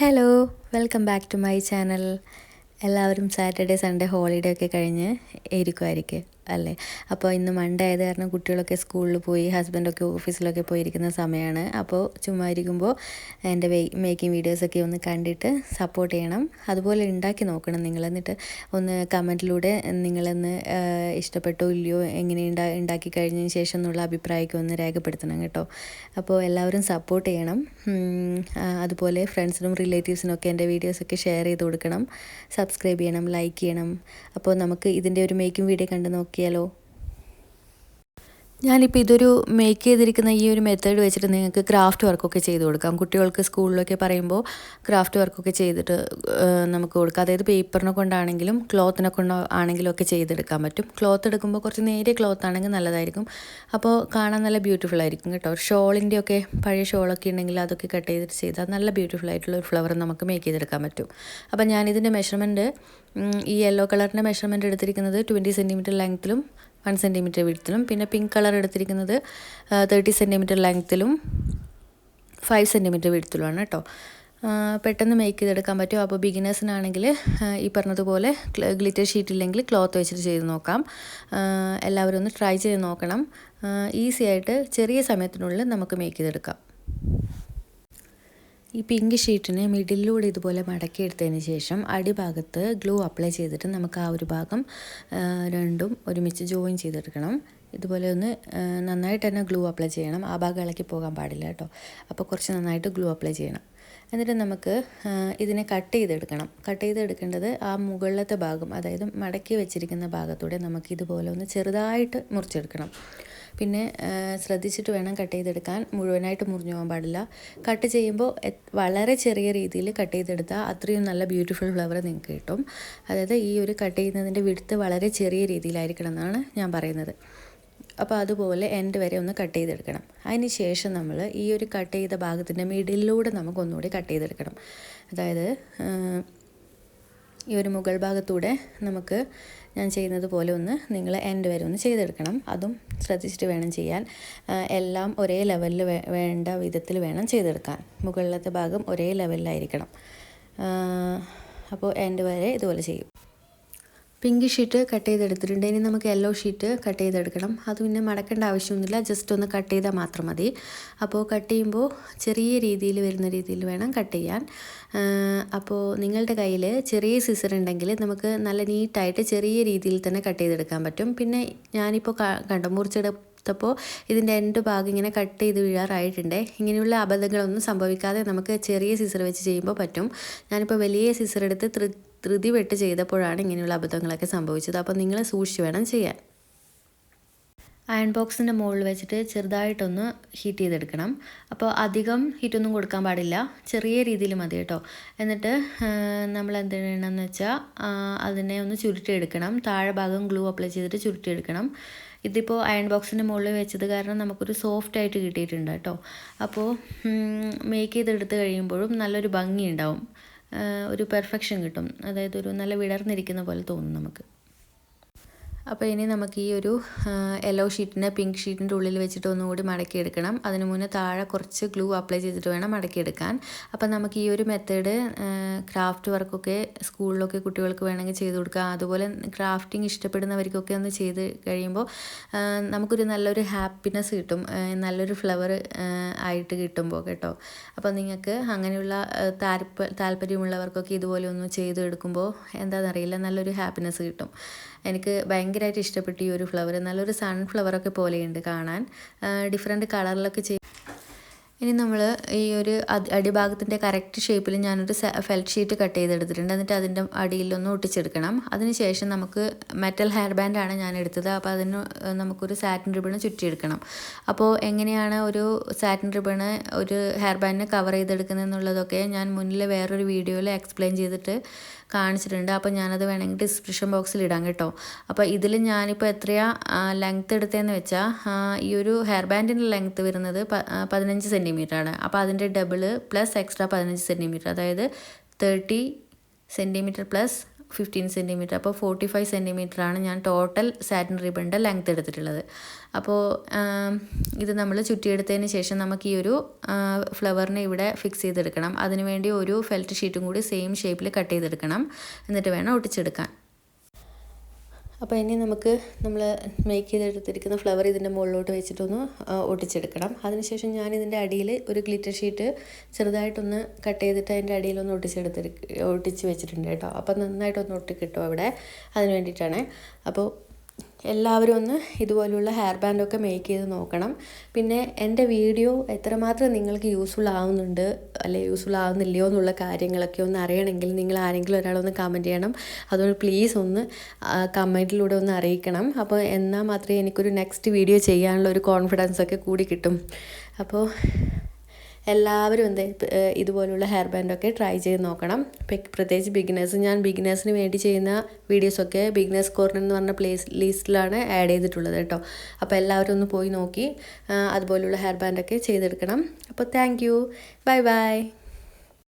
Hello, welcome back to my channel. എല്ലാവരും Saturday Sunday holiday ഒക്കെ കഴിഞ്ഞ് ഇരിക്കുമായിരിക്കും അല്ലേ? അപ്പോൾ ഇന്ന് മൺഡേ ആയത് കാരണം കുട്ടികളൊക്കെ സ്കൂളിൽ പോയി, ഹസ്ബൻഡൊക്കെ ഓഫീസിലൊക്കെ പോയിരിക്കുന്ന സമയമാണ്. അപ്പോൾ ചുമ്മാ ഇരിക്കുമ്പോൾ എൻ്റെ മേക്കിംഗ് വീഡിയോസൊക്കെ ഒന്ന് കണ്ടിട്ട് സപ്പോർട്ട് ചെയ്യണം. അതുപോലെ ഉണ്ടാക്കി നോക്കണം നിങ്ങൾ. എന്നിട്ട് ഒന്ന് കമൻറ്റിലൂടെ നിങ്ങളൊന്ന് ഇഷ്ടപ്പെട്ടോ ഇല്ലയോ, എങ്ങനെ ഉണ്ടാക്കി കഴിഞ്ഞതിന് ശേഷം എന്നുള്ള അഭിപ്രായമൊക്കെ ഒന്ന് രേഖപ്പെടുത്തണം കേട്ടോ. അപ്പോൾ എല്ലാവരും സപ്പോർട്ട് ചെയ്യണം. അതുപോലെ ഫ്രണ്ട്സിനും റിലേറ്റീവ്സിനൊക്കെ എൻ്റെ വീഡിയോസൊക്കെ ഷെയർ ചെയ്ത് കൊടുക്കണം. സബ്സ്ക്രൈബ് ചെയ്യണം, ലൈക്ക് ചെയ്യണം. അപ്പോൾ നമുക്ക് ഇതിൻ്റെ ഒരു മേക്കിംഗ് വീഡിയോ കണ്ട് നോക്കിയാലോ? ഞാനിപ്പോൾ ഇതൊരു മേക്ക് ചെയ്തിരിക്കുന്ന ഈ ഒരു മെത്തേഡ് വെച്ചിട്ട് നിങ്ങൾക്ക് ക്രാഫ്റ്റ് വർക്കൊക്കെ ചെയ്ത് കൊടുക്കാം. കുട്ടികൾക്ക് സ്കൂളിലൊക്കെ പറയുമ്പോൾ ക്രാഫ്റ്റ് വർക്കൊക്കെ ചെയ്തിട്ട് നമുക്ക് കൊടുക്കാം. അതായത് പേപ്പറിനെ കൊണ്ടാണെങ്കിലും ക്ലോത്തിനെ കൊണ്ടാണെങ്കിലും ഒക്കെ ചെയ്തെടുക്കാൻ പറ്റും. ക്ലോത്ത് എടുക്കുമ്പോൾ കുറച്ച് നേരിയ ക്ലോത്ത് ആണെങ്കിൽ നല്ലതായിരിക്കും. അപ്പോൾ കാണാൻ നല്ല ബ്യൂട്ടിഫുൾ ആയിരിക്കും കേട്ടോ. ഷോളിൻ്റെ ഒക്കെ പഴയ ഷോളൊക്കെ ഉണ്ടെങ്കിൽ അതൊക്കെ കട്ട് ചെയ്തിട്ട് ചെയ്താൽ നല്ല ബ്യൂട്ടിഫുൾ ആയിട്ടുള്ള ഒരു ഫ്ലവർ നമുക്ക് മേക്ക് ചെയ്തെടുക്കാൻ പറ്റും. അപ്പോൾ ഞാനിതിൻ്റെ മെഷർമെൻറ്റ്, ഈ യെല്ലോ കളറിൻ്റെ മെഷർമെൻറ്റ് എടുത്തിരിക്കുന്നത് 20 സെൻറ്റിമീറ്റർ ലെങ്ത്തിലും 1 സെൻറ്റിമീറ്റർ വിഡ്ത്തിലും, പിന്നെ പിങ്ക് കളർ എടുത്തിരിക്കുന്നത് 30 സെൻറ്റിമീറ്റർ ലെങ്ത്തിലും 5 സെൻറ്റിമീറ്റർ വിഡ്ത്തിലുമാണ് കേട്ടോ. പെട്ടെന്ന് മേക്ക് ചെയ്തെടുക്കാൻ പറ്റും. അപ്പോൾ ബിഗിനേഴ്സിനാണെങ്കിൽ ഈ പറഞ്ഞതുപോലെ ഗ്ലിറ്റർ ഷീറ്റ് ഇല്ലെങ്കിൽ ക്ലോത്ത് വെച്ചിട്ട് ചെയ്ത് നോക്കാം. എല്ലാവരും ഒന്ന് ട്രൈ ചെയ്ത് നോക്കണം. ഈസി ആയിട്ട് ചെറിയ സമയത്തിനുള്ളിൽ നമുക്ക് മേക്ക് ചെയ്തെടുക്കാം. ഈ പിങ്ക് ഷീറ്റിനെ മിഡിലൂടെ ഇതുപോലെ മടക്കിയെടുത്തതിന് ശേഷം അടിഭാഗത്ത് ഗ്ലൂ അപ്ലൈ ചെയ്തിട്ട് നമുക്ക് ആ ഒരു ഭാഗം രണ്ടും ഒരുമിച്ച് ജോയിൻ ചെയ്തെടുക്കണം. ഇതുപോലെ ഒന്ന് നന്നായിട്ട് തന്നെ ഗ്ലൂ അപ്ലൈ ചെയ്യണം. ആ ഭാഗം ഇളക്കി പോകാൻ പാടില്ല കേട്ടോ. അപ്പോൾ കുറച്ച് നന്നായിട്ട് ഗ്ലൂ അപ്ലൈ ചെയ്യണം. എന്നിട്ട് നമുക്ക് ഇതിനെ കട്ട് ചെയ്തെടുക്കണം. കട്ട് ചെയ്തെടുക്കേണ്ടത് ആ മുകളിലത്തെ ഭാഗം, അതായത് മടക്കി വെച്ചിരിക്കുന്ന ഭാഗത്തൂടെ നമുക്ക് ഇതുപോലെ ഒന്ന് ചെറുതായിട്ട് മുറിച്ചെടുക്കണം. പിന്നെ ശ്രദ്ധിച്ചിട്ട് വേണം കട്ട് ചെയ്തെടുക്കാൻ. മുഴുവനായിട്ട് മുറിഞ്ഞു പോകാൻ പാടില്ല. കട്ട് ചെയ്യുമ്പോൾ വളരെ ചെറിയ രീതിയിൽ കട്ട് ചെയ്തെടുത്താൽ അത്രയും നല്ല ബ്യൂട്ടിഫുൾ ഫ്ലവർ നിങ്ങൾക്ക് കിട്ടും. അതായത് ഈ ഒരു കട്ട് ചെയ്യുന്നതിൻ്റെ വിഡ്ത്ത് വളരെ ചെറിയ രീതിയിലായിരിക്കണം എന്നാണ് ഞാൻ പറയുന്നത്. അപ്പോൾ അതുപോലെ എൻഡ് വരെ ഒന്ന് കട്ട് ചെയ്തെടുക്കണം. അതിന് ശേഷം നമ്മൾ ഈ ഒരു കട്ട് ചെയ്ത ഭാഗത്തിൻ്റെ മിഡിലൂടെ നമുക്ക് ഒന്നുകൂടി കട്ട് ചെയ്തെടുക്കണം. അതായത് ഈ ഒരു മുകൾ ഭാഗത്തൂടെ നമുക്ക് ഞാൻ ചെയ്യുന്നത് പോലെ ഒന്ന് നിങ്ങൾ എൻഡ് വരെ ഒന്ന് ചെയ്തെടുക്കണം. അതും ശ്രദ്ധിച്ചിട്ട് വേണം ചെയ്യാൻ. എല്ലാം ഒരേ ലെവലിൽ വേണ്ട വിധത്തിൽ വേണം ചെയ്തെടുക്കാൻ. മുകളിലത്തെ ഭാഗം ഒരേ ലെവലിലായിരിക്കണം. അപ്പോൾ എൻഡ് വരെ ഇതുപോലെ ചെയ്യും. പിങ്ക് ഷീറ്റ് കട്ട് ചെയ്തെടുത്തിട്ടുണ്ട്. ഇനി നമുക്ക് യെല്ലോ ഷീറ്റ് കട്ട് ചെയ്തെടുക്കണം. അത് പിന്നെ മടക്കേണ്ട ആവശ്യമൊന്നുമില്ല, ജസ്റ്റ് ഒന്ന് കട്ട് ചെയ്താൽ മാത്രം മതി. അപ്പോൾ കട്ട് ചെയ്യുമ്പോൾ ചെറിയ രീതിയിൽ വരുന്ന രീതിയിൽ വേണം കട്ട് ചെയ്യാൻ. അപ്പോൾ നിങ്ങളുടെ കയ്യിൽ ചെറിയ സിസർ ഉണ്ടെങ്കിൽ നമുക്ക് നല്ല നീറ്റായിട്ട് ചെറിയ രീതിയിൽ തന്നെ കട്ട് ചെയ്തെടുക്കാൻ പറ്റും. പിന്നെ ഞാനിപ്പോൾ കണ്ടോ മുറിച്ചെടുത്തപ്പോൾ ഇതിൻ്റെ എൻഡ് ഭാഗം ഇങ്ങനെ കട്ട് ചെയ്ത് വീഴാറായിട്ടുണ്ട്. ഇങ്ങനെയുള്ള അബദ്ധങ്ങളൊന്നും സംഭവിക്കാതെ നമുക്ക് ചെറിയ സിസർ വെച്ച് ചെയ്യുമ്പോൾ പറ്റും. ഞാനിപ്പോൾ വലിയ സിസർ എടുത്ത് ധൃതി വെട്ട് ചെയ്തപ്പോഴാണ് ഇങ്ങനെയുള്ള അബദ്ധങ്ങളൊക്കെ സംഭവിച്ചത്. അപ്പോൾ നിങ്ങൾ സൂക്ഷിച്ച് വേണം ചെയ്യാൻ. അയൺ ബോക്സിൻ്റെ മുകളിൽ വെച്ചിട്ട് ചെറുതായിട്ടൊന്ന് ഹീറ്റ് ചെയ്തെടുക്കണം. അപ്പോൾ അധികം ഹീറ്റൊന്നും കൊടുക്കാൻ പാടില്ല, ചെറിയ രീതിയിൽ മതി കേട്ടോ. എന്നിട്ട് നമ്മൾ എന്ത് ചെയ്യണമെന്ന് വെച്ചാൽ അതിനെ ഒന്ന് ചുരുട്ടിയെടുക്കണം. താഴെ ഭാഗം ഗ്ലൂ അപ്ലൈ ചെയ്തിട്ട് ചുരുട്ടിയെടുക്കണം. ഇതിപ്പോൾ അയൺ ബോക്സിൻ്റെ മുകളിൽ വെച്ചത് കാരണം നമുക്കൊരു സോഫ്റ്റ് ആയിട്ട് കിട്ടിയിട്ടുണ്ട് കേട്ടോ. അപ്പോൾ മേക്ക് ചെയ്തെടുത്ത് കഴിയുമ്പോഴും നല്ലൊരു ഭംഗി ഉണ്ടാവും, ഒരു പെർഫെക്ഷൻ കിട്ടും. അതായത് ഒരു നല്ല വിടർന്നിരിക്കുന്ന പോലെ തോന്നും നമുക്ക്. അപ്പോൾ ഇനി നമുക്ക് ഈ ഒരു യെല്ലോ ഷീറ്റിനെ പിങ്ക് ഷീറ്റിൻ്റെ ഉള്ളിൽ വെച്ചിട്ട് ഒന്നുകൂടി മടക്കിയെടുക്കണം. അതിന് മുന്നേ താഴെ കുറച്ച് ഗ്ലൂ അപ്ലൈ ചെയ്തിട്ട് വേണം മടക്കിയെടുക്കാൻ. അപ്പോൾ നമുക്ക് ഈ ഒരു മെത്തേഡ് ക്രാഫ്റ്റ് വർക്കൊക്കെ സ്കൂളിലൊക്കെ കുട്ടികൾക്ക് വേണമെങ്കിൽ ചെയ്ത് കൊടുക്കാം. അതുപോലെ ക്രാഫ്റ്റിംഗ് ഇഷ്ടപ്പെടുന്നവർക്കൊക്കെ ഒന്ന് ചെയ്ത് കഴിയുമ്പോൾ നമുക്കൊരു നല്ലൊരു ഹാപ്പിനെസ് കിട്ടും, നല്ലൊരു ഫ്ലവർ ആയിട്ട് കിട്ടുമ്പോൾ കേട്ടോ. അപ്പോൾ നിങ്ങൾക്ക് അങ്ങനെയുള്ള താല്പര്യമുള്ളവർക്കൊക്കെ ഇതുപോലെ ഒന്ന് ചെയ്തെടുക്കുമ്പോൾ എന്താണെന്നറിയില്ല, നല്ലൊരു ഹാപ്പിനെസ് കിട്ടും. എനിക്ക് ഭയങ്കരമായിട്ട് ഇഷ്ടപ്പെട്ടു ഈ ഒരു ഫ്ലവർ. നല്ലൊരു സൺഫ്ലവറൊക്കെ പോലെയുണ്ട് കാണാൻ, ഡിഫറെൻറ്റ് കളറിലൊക്കെ ഇനി നമ്മൾ ഈ ഒരു അടിഭാഗത്തിൻ്റെ കറക്റ്റ് ഷേപ്പിൽ ഞാനൊരു ഫെൽറ്റ് ഷീറ്റ് കട്ട് ചെയ്തെടുത്തിട്ടുണ്ട്. എന്നിട്ട് അതിൻ്റെ അടിയിലൊന്ന് ഒട്ടിച്ചെടുക്കണം. അതിനുശേഷം നമുക്ക് മെറ്റൽ ഹെയർ ബാൻഡാണ് ഞാൻ എടുത്തത്. അപ്പോൾ അതിന് നമുക്കൊരു സാറ്റിൻ റിബണ് ചുറ്റിയെടുക്കണം. അപ്പോൾ എങ്ങനെയാണ് ഒരു സാറ്റിൻ റിബണ് ഒരു ഹെയർ ബാൻഡിനെ കവർ ചെയ്തെടുക്കുന്നത് എന്നുള്ളതൊക്കെ ഞാൻ മുന്നിൽ വേറൊരു വീഡിയോയിൽ എക്സ്പ്ലെയിൻ ചെയ്തിട്ട് കാണിച്ചിട്ടുണ്ട്. അപ്പോൾ ഞാനത് വേണമെങ്കിൽ ഡിസ്ക്രിപ്ഷൻ ബോക്സിൽ ഇടാം കേട്ടോ. അപ്പോൾ ഇതിൽ ഞാനിപ്പോൾ എത്രയാണ് ലെങ്ത്ത് എടുത്തതെന്ന് വെച്ചാൽ ഈ ഒരു ഹെയർ ബാൻഡിൻ്റെ ലെങ്ത്ത് വരുന്നത് 15 സെൻറ്റിമീറ്ററാണ്. അപ്പോൾ അതിൻ്റെ ഡബിള് പ്ലസ് എക്സ്ട്രാ 15 സെൻറ്റിമീറ്റർ, അതായത് 30 സെൻറ്റിമീറ്റർ പ്ലസ് 15 സെൻറ്റിമീറ്റർ. അപ്പോൾ 45 സെൻറ്റിമീറ്ററാണ് ഞാൻ ടോട്ടൽ സാറ്റിൻ റിബണിൻ്റെ ലെങ്ത് എടുത്തിട്ടുള്ളത്. അപ്പോൾ ഇത് നമ്മൾ ചുറ്റിയെടുത്തതിന് ശേഷം നമുക്ക് ഈ ഒരു ഫ്ലവറിനെ ഇവിടെ ഫിക്സ് ചെയ്തെടുക്കണം. അതിനുവേണ്ടി ഒരു ഫെൽറ്റ് ഷീറ്റും കൂടി സെയിം ഷേപ്പിൽ കട്ട് ചെയ്തെടുക്കണം. എന്നിട്ട് വേണം ഒട്ടിച്ചെടുക്കാൻ. അപ്പോൾ ഇനി നമുക്ക് നമ്മൾ മേക്ക് ചെയ്തെടുത്തിരിക്കുന്ന ഫ്ലവർ ഇതിൻ്റെ മുകളിലോട്ട് വെച്ചിട്ടൊന്ന് ഒട്ടിച്ചെടുക്കണം. അതിനുശേഷം ഞാൻ ഇതിൻ്റെ അടിയിൽ ഒരു ഗ്ലിറ്റർ ഷീറ്റ് ചെറുതായിട്ടൊന്ന് കട്ട് ചെയ്തിട്ട് അതിൻ്റെ അടിയിലൊന്ന് ഒട്ടിച്ച് വെച്ചിട്ടുണ്ട് കേട്ടോ. അപ്പോൾ നന്നായിട്ടൊന്ന് ഒട്ടിക്കിട്ടും അവിടെ. അതിന് വേണ്ടിയിട്ടാണ്. അപ്പോൾ എല്ലാവരും ഒന്ന് ഇതുപോലുള്ള ഹെയർ ബാൻഡൊക്കെ മേക്ക് ചെയ്ത് നോക്കണം. പിന്നെ എൻ്റെ വീഡിയോ എത്രമാത്രം നിങ്ങൾക്ക് യൂസ്ഫുൾ ആവുന്നുണ്ട് അല്ലെ യൂസ്ഫുൾ ആവുന്നില്ലയോ എന്നുള്ള കാര്യങ്ങളൊക്കെ ഒന്ന് അറിയണമെങ്കിൽ നിങ്ങൾ ആരെങ്കിലും ഒരാളൊന്ന് കമൻറ്റ് ചെയ്യണം. അതുകൊണ്ട് പ്ലീസ് ഒന്ന് കമൻറ്റിലൂടെ ഒന്ന് അറിയിക്കണം. അപ്പോൾ എന്നാൽ മാത്രമേ എനിക്കൊരു നെക്സ്റ്റ് വീഡിയോ ചെയ്യാനുള്ള ഒരു കോൺഫിഡൻസ് ഒക്കെ കൂടി കിട്ടും. അപ്പോൾ എല്ലാവരും ഇതുപോലുള്ള ഹെയർ ബാൻഡൊക്കെ ട്രൈ ചെയ്ത് നോക്കണം. പ്രത്യേകിച്ച് ബിഗിനേഴ്സ്. ഞാൻ ബിഗിനേഴ്സിന് വേണ്ടി ചെയ്യുന്ന വീഡിയോസൊക്കെ ബിഗിനേഴ്സ് കോർണർ എന്ന് പറഞ്ഞ ലിസ്റ്റിലാണ് ആഡ് ചെയ്തിട്ടുള്ളത് കേട്ടോ. അപ്പോൾ എല്ലാവരും ഒന്ന് പോയി നോക്കി അതുപോലുള്ള ഹെയർ ബാൻഡൊക്കെ ചെയ്തെടുക്കണം. അപ്പോൾ താങ്ക് യു. Bye bye.